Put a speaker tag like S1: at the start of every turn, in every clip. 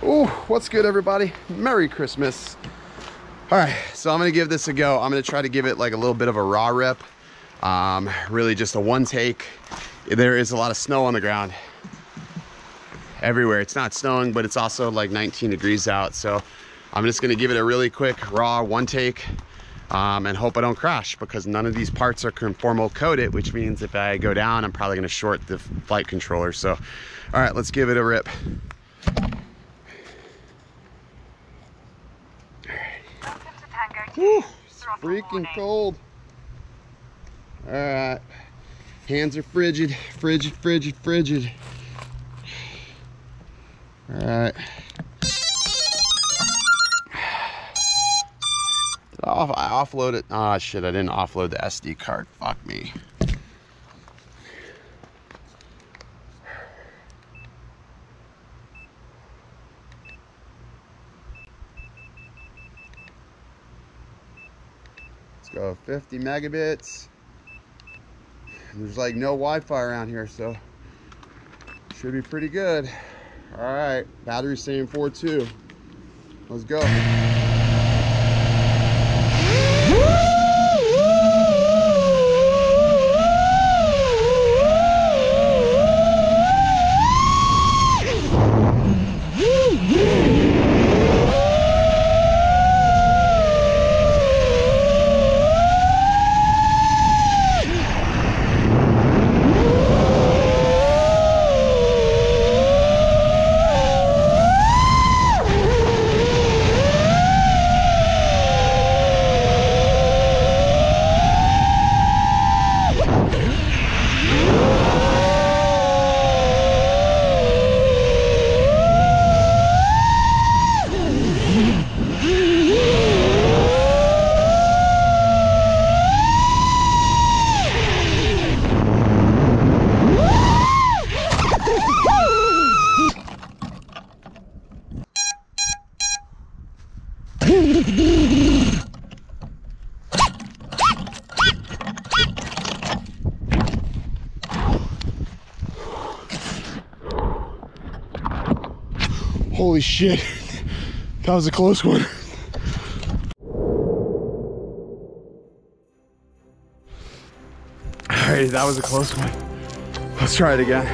S1: Oh, what's good, everybody? Merry Christmas. All right, so I'm gonna give this a go. I'm gonna try to give it like a little bit of a raw rip. Really just a one take. There is a lot of snow on the ground everywhere. It's not snowing, but it's also like 19 degrees out. So I'm just gonna give it a really quick raw one take and hope I don't crash, because none of these parts are conformal coated, which means if I go down, I'm probably gonna short the flight controller. So, all right, let's give it a rip. Whew, it's freaking cold. All right, hands are frigid, frigid, frigid, frigid. All right. I offloaded. Ah, shit, I didn't offload the SD card. Fuck me. Go 50 megabits. There's like no Wi-Fi around here, so should be pretty good. All right, battery's saying 4.2. Let's go. Holy shit, that was a close one. All right, that was a close one. Let's try it again.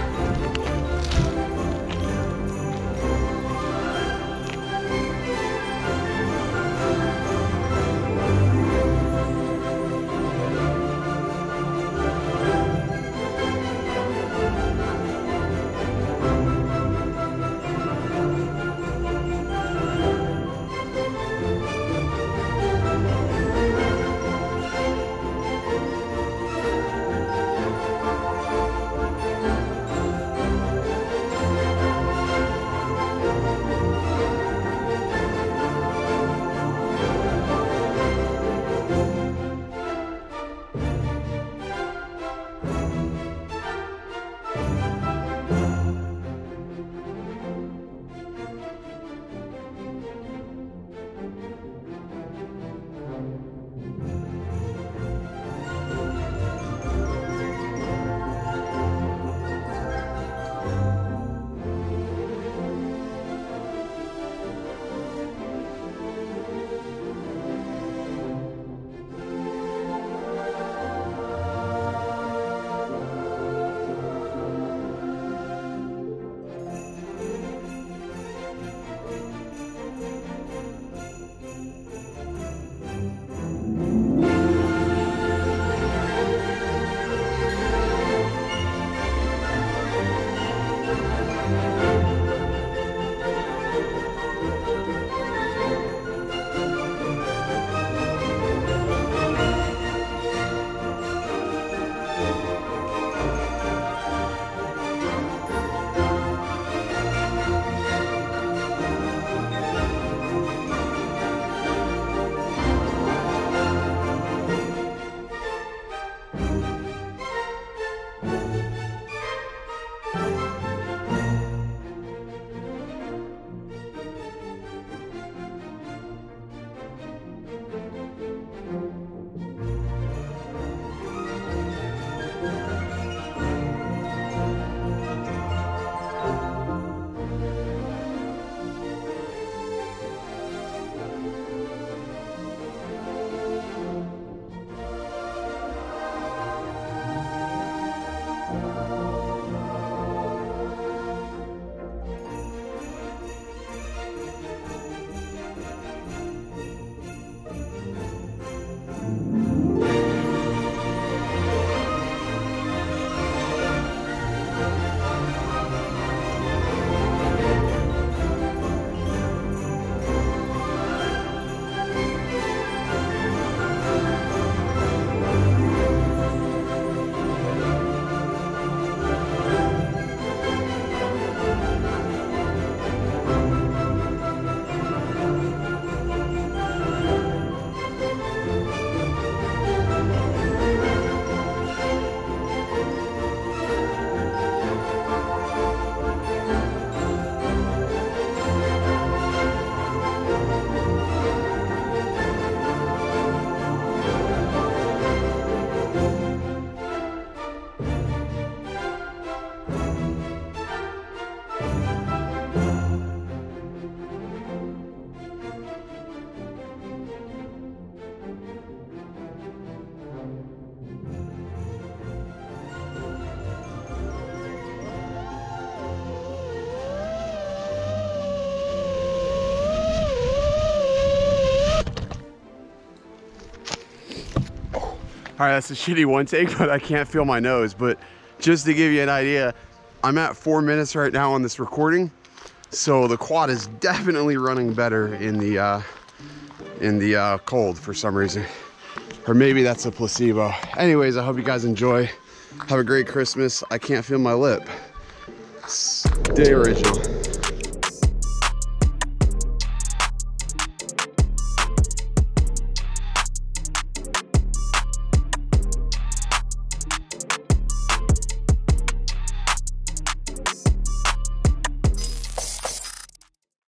S1: All right, that's a shitty one take, but I can't feel my nose. But just to give you an idea, I'm at 4 minutes right now on this recording. So the quad is definitely running better in the cold for some reason. Or maybe that's a placebo. Anyways, I hope you guys enjoy. Have a great Christmas. I can't feel my lip. Stay original.